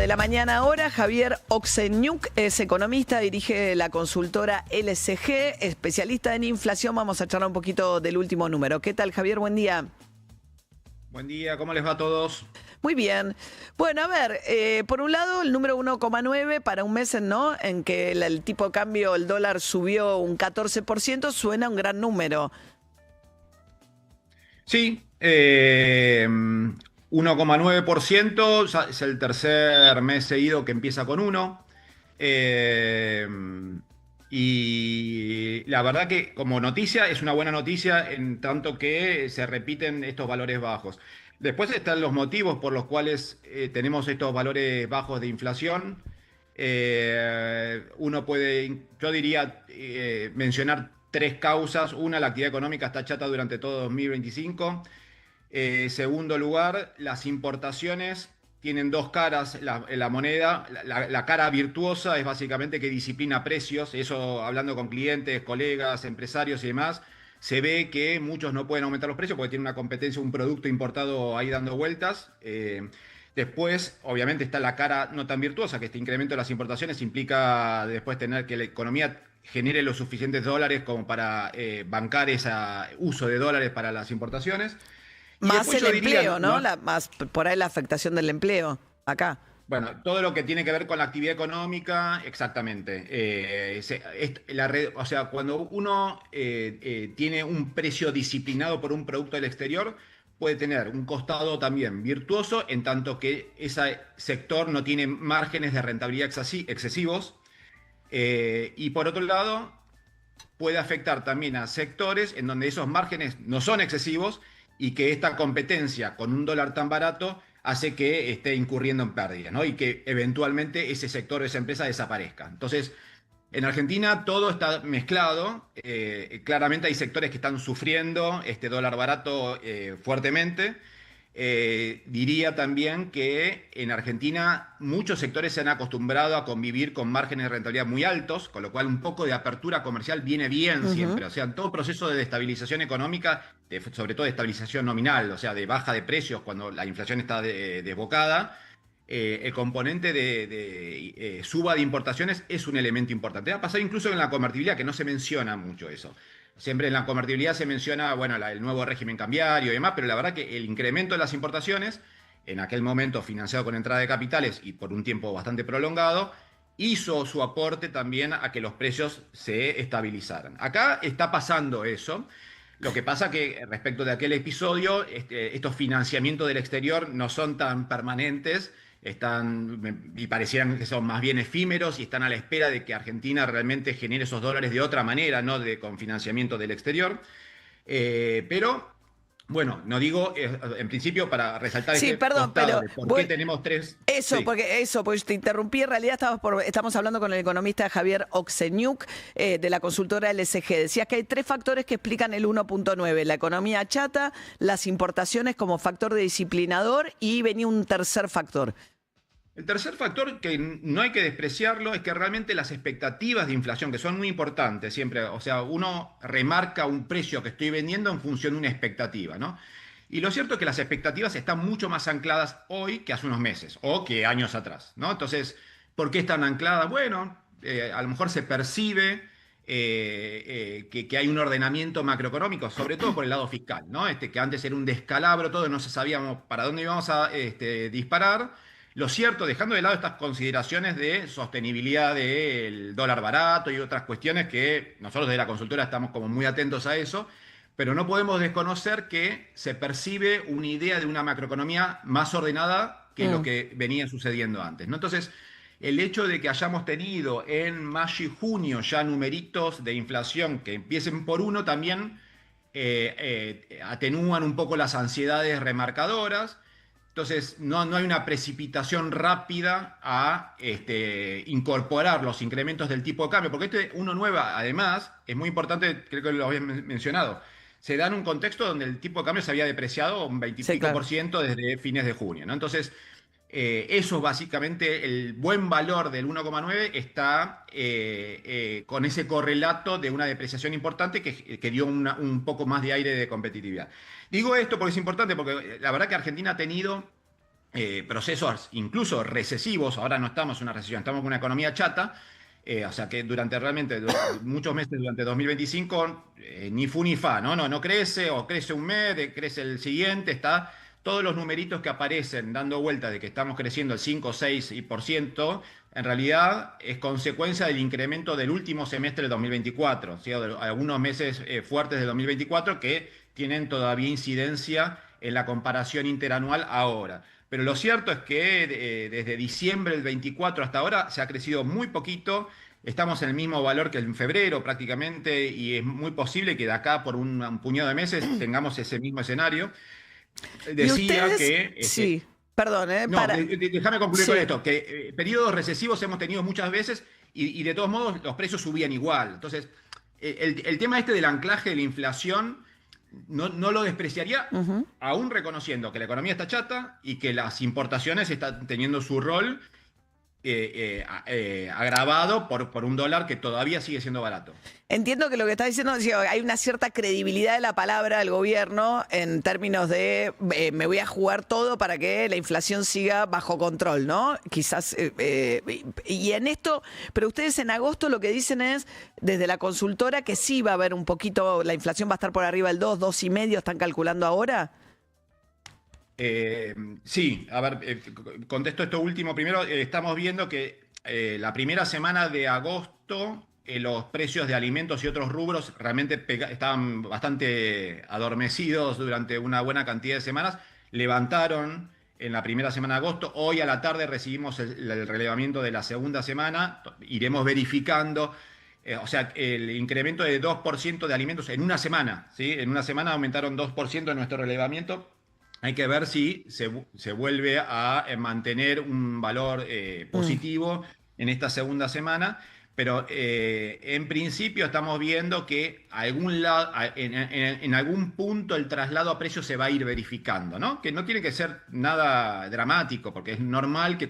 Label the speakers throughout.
Speaker 1: de la mañana ahora. Javier Okseñuk es economista, dirige la consultora LSG, especialista en inflación. Vamos a charlar un poquito del último número. ¿Qué tal, Javier? Buen día.
Speaker 2: Buen día, ¿cómo les va a todos?
Speaker 1: Muy bien. Bueno, a ver, por un lado el número 1,9 para un mes, ¿no? En que el tipo de cambio, el dólar subió un 14%, suena un gran número.
Speaker 2: Sí, 1,9%, ya es el tercer mes seguido que empieza con 1. Y la verdad que como noticia es una buena noticia en tanto que se repiten estos valores bajos. Después están los motivos por los cuales tenemos estos valores bajos de inflación. Uno puede, yo diría, mencionar tres causas. Una, la actividad económica está chata durante todo 2025. Segundo lugar, las importaciones tienen dos caras la moneda. La cara virtuosa es básicamente que disciplina precios. Eso, hablando con clientes, colegas, empresarios y demás, se ve que muchos no pueden aumentar los precios porque tienen una competencia, un producto importado ahí dando vueltas. Después, obviamente, está la cara no tan virtuosa, que este incremento de las importaciones implica después tener que la economía genere los suficientes dólares como para bancar ese uso de dólares para las importaciones. Y
Speaker 1: Más
Speaker 2: después
Speaker 1: el
Speaker 2: yo diría,
Speaker 1: empleo, ¿no? Más por ahí la afectación del empleo acá.
Speaker 2: bueno, todo lo que tiene que ver con la actividad económica, exactamente. O sea, cuando uno tiene un precio disciplinado por un producto del exterior, puede tener un costado también virtuoso, en tanto que ese sector no tiene márgenes de rentabilidad excesivos. Y por otro lado, puede afectar también a sectores en donde esos márgenes no son excesivos y que esta competencia con un dólar tan barato hace que esté incurriendo en pérdidas, ¿no? Y que eventualmente ese sector o esa empresa desaparezca. Entonces, en Argentina todo está mezclado. Claramente hay sectores que están sufriendo este dólar barato fuertemente. Diría también que en Argentina muchos sectores se han acostumbrado a convivir con márgenes de rentabilidad muy altos, con lo cual un poco de apertura comercial viene bien siempre. O sea, en todo proceso de estabilización económica, sobre todo de estabilización nominal, o sea, de baja de precios cuando la inflación está desbocada, el componente de suba de importaciones es un elemento importante. Va a pasar incluso en la convertibilidad, que no se menciona mucho eso. Siempre en la convertibilidad se menciona, bueno, el nuevo régimen cambiario y demás, pero la verdad que el incremento de las importaciones, en aquel momento financiado con entrada de capitales y por un tiempo bastante prolongado, hizo su aporte también a que los precios se estabilizaran. Acá está pasando eso. Lo que pasa que respecto de aquel episodio, estos financiamientos del exterior no son tan permanentes, y parecieran que son más bien efímeros y están a la espera de que Argentina realmente genere esos dólares de otra manera, no con financiamiento del exterior. Pero, bueno, no digo, en principio, para resaltar
Speaker 1: Sí,
Speaker 2: este
Speaker 1: perdón,
Speaker 2: costado
Speaker 1: pero
Speaker 2: de por qué tenemos tres... Sí.
Speaker 1: Porque te interrumpí. En realidad estamos hablando con el economista Javier Okseñuk de la consultora LSG. Decías que hay tres factores que explican el 1,9. La economía chata, las importaciones como factor de disciplinador y venía un tercer factor.
Speaker 2: El tercer factor que no hay que despreciarlo es que realmente las expectativas de inflación, que son muy importantes siempre, o sea, uno remarca un precio que estoy vendiendo en función de una expectativa, ¿no? Y lo cierto es que las expectativas están mucho más ancladas hoy que hace unos meses o que años atrás, ¿no? Entonces, ¿por qué están ancladas? Bueno, a lo mejor se percibe que hay un ordenamiento macroeconómico, sobre todo por el lado fiscal, ¿no? Que antes era un descalabro, todo, no se sabíamos para dónde íbamos a disparar. Lo cierto, dejando de lado estas consideraciones de sostenibilidad del dólar barato y otras cuestiones que nosotros desde la consultora estamos como muy atentos a eso, pero no podemos desconocer que se percibe una idea de una macroeconomía más ordenada que lo que venía sucediendo antes, ¿no? Entonces, el hecho de que hayamos tenido en mayo y junio ya numeritos de inflación que empiecen por uno también atenúan un poco las ansiedades remarcadoras. Entonces, no hay una precipitación rápida a incorporar los incrementos del tipo de cambio, porque este 1,9 además es muy importante, creo que lo habían mencionado, se da en un contexto donde el tipo de cambio se había depreciado un 20 y
Speaker 1: Sí,
Speaker 2: pico
Speaker 1: claro.
Speaker 2: por ciento desde fines de junio, ¿no? Entonces, eso básicamente, el buen valor del 1,9 está con ese correlato de una depreciación importante que dio un poco más de aire de competitividad. Digo esto porque es importante, porque la verdad que Argentina ha tenido procesos incluso recesivos. Ahora no estamos en una recesión, estamos con una economía chata. O sea que muchos meses durante 2025, ni fu ni fa, ¿no? No crece, o crece un mes, crece el siguiente, todos los numeritos que aparecen dando vuelta de que estamos creciendo el 5 o 6%, en realidad es consecuencia del incremento del último semestre de 2024, ¿sí? O de algunos meses fuertes de 2024 que tienen todavía incidencia en la comparación interanual ahora. Pero lo cierto es que desde diciembre del 24 hasta ahora se ha crecido muy poquito. Estamos en el mismo valor que en febrero prácticamente y es muy posible que de acá por un puñado de meses tengamos ese mismo escenario.
Speaker 1: ¿Y
Speaker 2: Decía
Speaker 1: ustedes?
Speaker 2: que...
Speaker 1: Sí, perdón,
Speaker 2: no,
Speaker 1: para.
Speaker 2: déjame concluir
Speaker 1: Sí.
Speaker 2: con esto, que periodos recesivos hemos tenido muchas veces y de todos modos los precios subían igual. Entonces, el tema este del anclaje de la inflación no lo despreciaría,
Speaker 1: Ujú.
Speaker 2: aún reconociendo que la economía está chata y que las importaciones están teniendo su rol agravado por un dólar que todavía sigue siendo barato.
Speaker 1: Entiendo que lo que está diciendo es que hay una cierta credibilidad de la palabra del gobierno en términos de me voy a jugar todo para que la inflación siga bajo control, ¿no? Quizás, y en esto, pero ustedes en agosto lo que dicen es, desde la consultora, que sí va a haber un poquito, la inflación va a estar por arriba del 2,5, ¿están calculando ahora?
Speaker 2: Sí, a ver, contesto esto último primero. Estamos viendo que la primera semana de agosto los precios de alimentos y otros rubros realmente estaban bastante adormecidos durante una buena cantidad de semanas. Levantaron en la primera semana de agosto. Hoy a la tarde recibimos el relevamiento de la segunda semana. Iremos verificando. O sea, el incremento de 2% de alimentos en una semana, ¿sí? En una semana aumentaron 2% en nuestro relevamiento. Hay que ver si se vuelve a mantener un valor positivo en esta segunda semana, pero en principio estamos viendo que en algún punto el traslado a precios se va a ir verificando, ¿no? Que no tiene que ser nada dramático, porque es normal que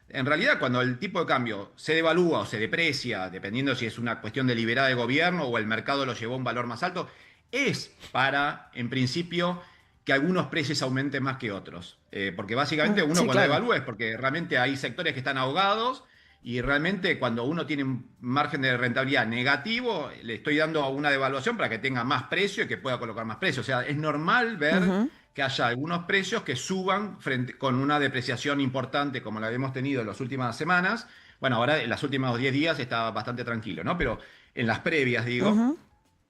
Speaker 2: en realidad cuando el tipo de cambio se devalúa o se deprecia, dependiendo si es una cuestión deliberada del gobierno o el mercado lo llevó a un valor más alto, es para, en principio, que algunos precios aumenten más que otros. Porque básicamente uno
Speaker 1: Sí,
Speaker 2: cuando
Speaker 1: claro.
Speaker 2: devalúa es porque realmente hay sectores que están ahogados y realmente cuando uno tiene un margen de rentabilidad negativo, le estoy dando una devaluación para que tenga más precio y que pueda colocar más precio. O sea, es normal ver
Speaker 1: Ujú.
Speaker 2: que haya algunos precios que suban con una depreciación importante como la hemos tenido en las últimas semanas. Bueno, ahora en los últimos 10 días está bastante tranquilo, ¿no? Pero en las previas, digo.
Speaker 1: Ujú.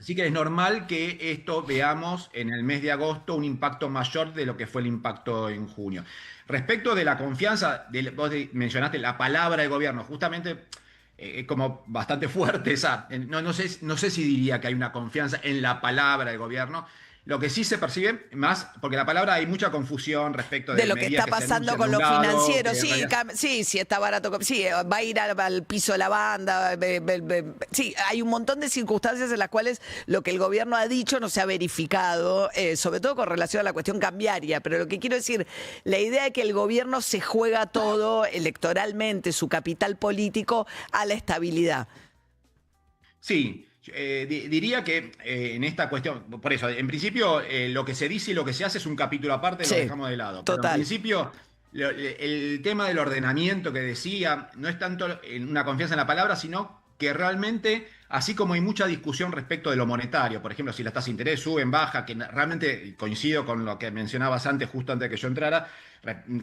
Speaker 2: Así que es normal que esto veamos en el mes de agosto un impacto mayor de lo que fue el impacto en junio. Respecto de la confianza, vos mencionaste la palabra del gobierno, justamente como bastante fuerte esa. No sé si diría que hay una confianza en la palabra del gobierno. Lo que sí se percibe más, porque la palabra hay mucha confusión respecto
Speaker 1: De
Speaker 2: de
Speaker 1: lo que
Speaker 2: medidas
Speaker 1: está
Speaker 2: que se
Speaker 1: pasando
Speaker 2: anuncian de
Speaker 1: con
Speaker 2: un
Speaker 1: lo
Speaker 2: lado,
Speaker 1: financiero,
Speaker 2: que en
Speaker 1: sí,
Speaker 2: realidad...
Speaker 1: sí, sí está barato, sí, va a ir al piso de la banda, sí, hay un montón de circunstancias en las cuales lo que el gobierno ha dicho no se ha verificado, sobre todo con relación a la cuestión cambiaria, pero lo que quiero decir, la idea de que el gobierno se juega todo electoralmente, su capital político, a la estabilidad.
Speaker 2: Sí, diría que en esta cuestión, por eso, en principio lo que se dice y lo que se hace es un capítulo aparte, lo
Speaker 1: Sí,
Speaker 2: dejamos de lado, pero en
Speaker 1: total.
Speaker 2: principio el tema del ordenamiento que decía no es tanto en una confianza en la palabra, sino que realmente, así como hay mucha discusión respecto de lo monetario, por ejemplo, si las tasas de interés suben, baja, que realmente coincido con lo que mencionabas antes, justo antes de que yo entrara,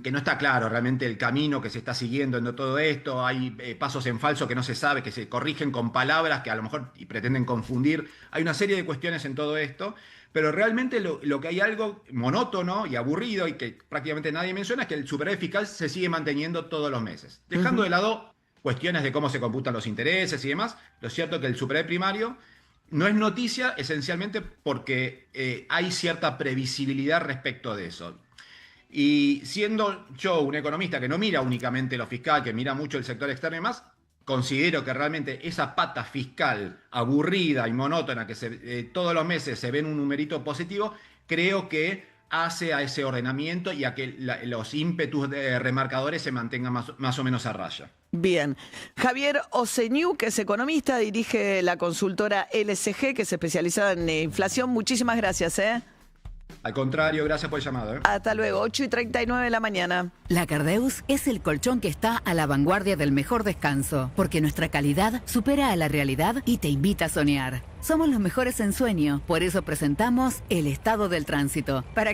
Speaker 2: que no está claro realmente el camino que se está siguiendo en todo esto, hay pasos en falso que no se sabe, que se corrigen con palabras que a lo mejor y pretenden confundir, hay una serie de cuestiones en todo esto, pero realmente lo que hay algo monótono y aburrido y que prácticamente nadie menciona es que el superávit fiscal se sigue manteniendo todos los meses, dejando
Speaker 1: Ujú.
Speaker 2: de lado cuestiones de cómo se computan los intereses y demás, lo cierto es que el superávit primario no es noticia esencialmente porque hay cierta previsibilidad respecto de eso. Y siendo yo un economista que no mira únicamente lo fiscal, que mira mucho el sector externo y más, considero que realmente esa pata fiscal aburrida y monótona que todos los meses se ve en un numerito positivo, creo que hace a ese ordenamiento y a que los ímpetus remarcadores se mantengan más o menos a raya.
Speaker 1: Bien. Javier Oseñú, que es economista, dirige la consultora LSG, que se especializa en inflación. Muchísimas gracias, ¿eh?
Speaker 2: Al contrario, gracias por el llamado.
Speaker 1: Hasta luego, 8:39 de la mañana.
Speaker 3: La Cardeus es el colchón que está a la vanguardia del mejor descanso, porque nuestra calidad supera a la realidad y te invita a soñar. Somos los mejores en sueño, por eso presentamos el estado del tránsito, para